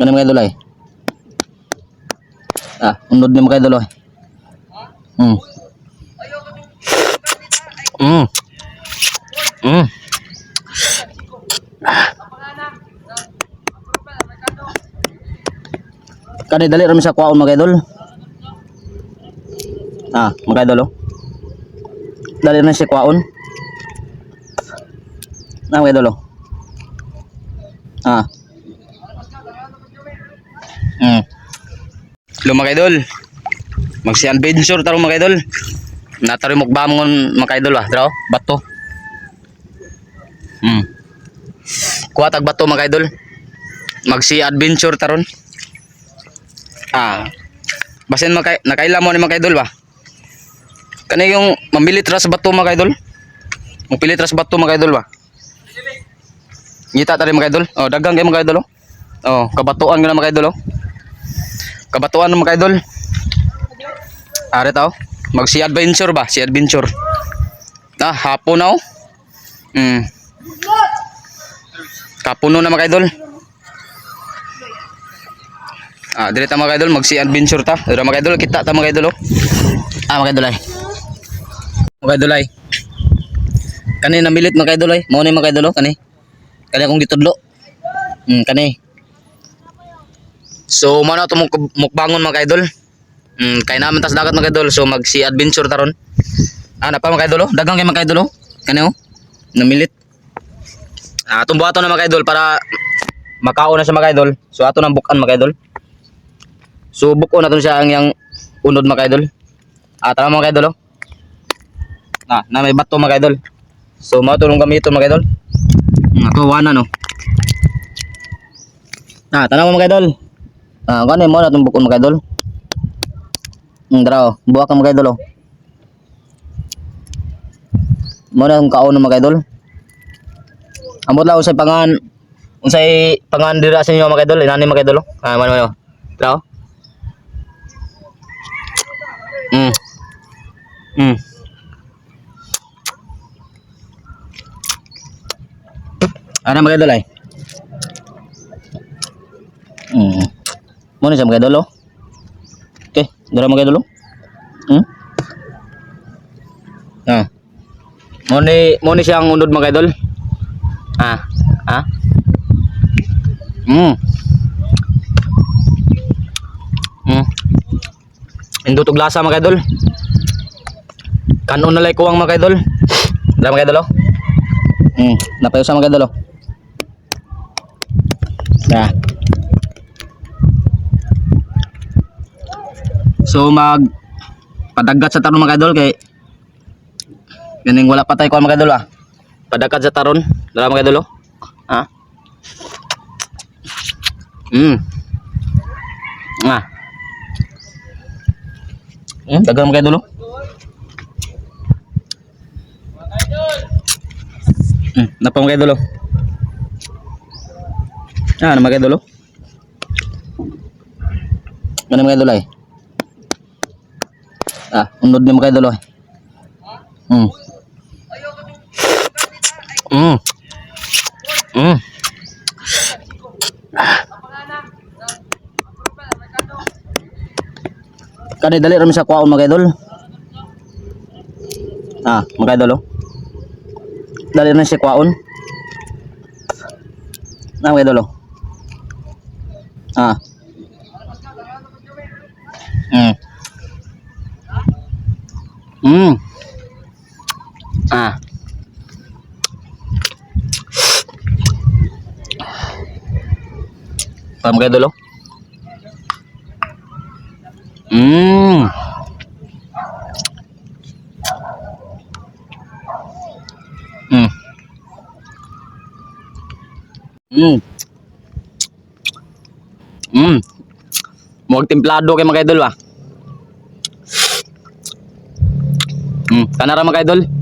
Ganun mga idol ay. Unod ni mga idol ay. Mm. Mm. Mm. Kani dali ra mi sa kwaon mga idol. Mga idol oh. Dali na si kwaon. Mga idol oh. Hello mga idol. Magsi-adventure taro mga idol. Nataro mukbangon mga idol Draw, bato. Kuha tag bato mga idol. Magsi-adventure taron. Basin nakaila mo ni mga idol ba? Kani yung mamilit ra sa bato mga idol. Magpilit ra sa bato mga idol ba? Ngita tari mga idol. Dagang kay mga idol kabatuan nga mga idol Kabatuan mga idol. Ari tao. Magsi-adventure ba? Si adventure. Hapon na kapuno na mga idol. Direta mga idol, magsi-adventure ta. Dira mga idol, kita ta mga idol mga idol ay. Mga idol ay. Kani namilit mga idol ay. Mao ni mga idol kani. Kani akong gitudlo. Kani. So mao na to mukbangon mga idol. Kay naman tas dagat mga idol, so magsi-adventure taron. Napa mga idol dagang kay mga idol Kani namilit. Tumbuhaton na mga idol para makaon na siya mga idol. So ato nang bukan mga idol. So buko na to siya ang yang unod mga idol. Tara mga idol na may bato mga idol. So mao tulong gamiton mga idol. Kawana no. Tanaw mga idol. Kani mo na tong buko mga idol. Draw, buha ka mga idol Mo na tong kaon mga idol. Amot lang unsay pangan dira sa inyo mga idol, inani mga idol mano. Draw. Ana mga idol ay. Mo na siya mga idol Okay, dira mga idol Mo ni siyang unod mga idol. Indutog lasa mga idol. Kanon na lay kuwang mga idol. Dala mga idol napayo sa mga idol So padagat sa taron mga idol kay ganing wala patay ko mga idol Padagat sa taron. Dala mga idol dagang mga idol napa mga idol ano mga idol ano mga idol ay. Unod ni mga idol Kani dali ra mi sa kwaon mga idol. Mga idol dali na si kwaon. Mga idol mga idol Muwag templado kay mga idol Kanara mga idol.